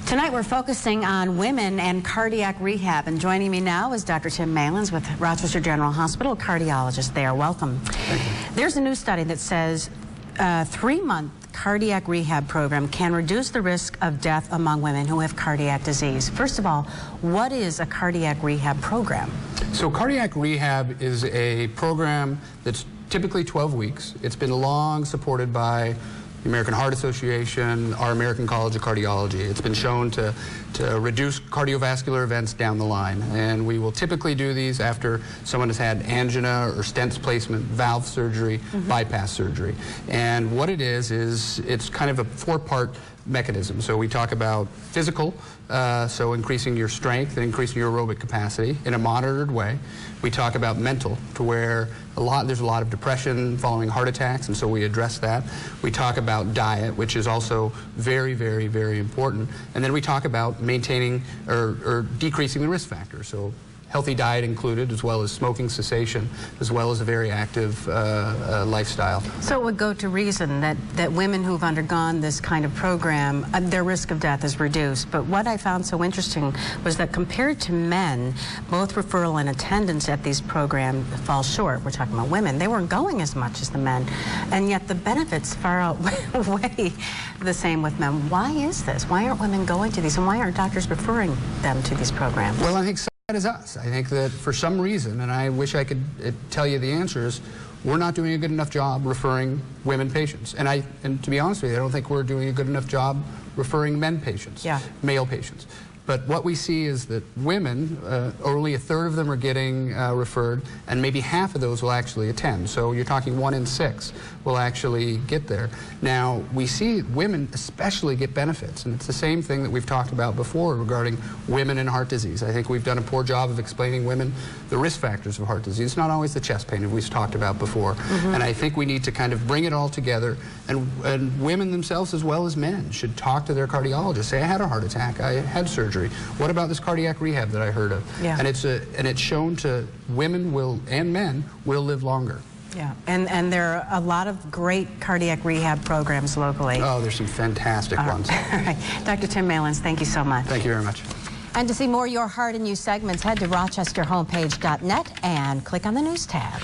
Tonight we're focusing on women and cardiac rehab, and joining me now is Dr. Tim Malins with Rochester General Hospital, a cardiologist there. Welcome. Thank you. There's a new study that says a 3-month cardiac rehab program can reduce the risk of death among women who have cardiac disease. First of all, what is a cardiac rehab program? So cardiac rehab is a program that's typically 12 weeks. It's been long supported by the American Heart Association, our American College of Cardiology. It's been shown to reduce cardiovascular events down the line. And we will typically do these after someone has had angina or stents placement, valve surgery, bypass surgery. And what it is it's kind of a 4-part mechanism. So we talk about physical, so increasing your strength and increasing your aerobic capacity in a monitored way. We talk about mental, to where there's a lot of depression following heart attacks, and so we address that. We talk about diet, which is also very, very, very important. And then we talk about maintaining or decreasing the risk factors. So healthy diet included, as well as smoking cessation, as well as a very active lifestyle. So it would go to reason that women who've undergone this kind of program, their risk of death is reduced. But what I found so interesting was that compared to men, both referral and attendance at these programs fall short. We're talking about women. They weren't going as much as the men, and yet the benefits far outweigh the same with men. Why is this? Why aren't women going to these, and why aren't doctors referring them to these programs? Well, I think that is us. I think that for some reason, and I wish I could tell you the answers, we're not doing a good enough job referring women patients. And to be honest with you, I don't think we're doing a good enough job referring men patients, male patients. But what we see is that women, only a third of them are getting referred, and maybe half of those will actually attend. So you're talking 1 in 6 will actually get there. Now, we see women especially get benefits, and it's the same thing that we've talked about before regarding women and heart disease. I think we've done a poor job of explaining women the risk factors of heart disease. It's not always the chest pain, as we've talked about before. And I think we need to kind of bring it all together, and women themselves as well as men should talk to their cardiologist. Say, I had a heart attack, I had surgery. What about this cardiac rehab that I heard of? And it's shown to women and men will live longer. And there are a lot of great cardiac rehab programs locally. Oh, there's some fantastic ones. All right. Dr. Tim Malins, thank you so much. Thank you very much. And to see more Your Heart in You segments, head to rochesterhomepage.net and click on the News tab.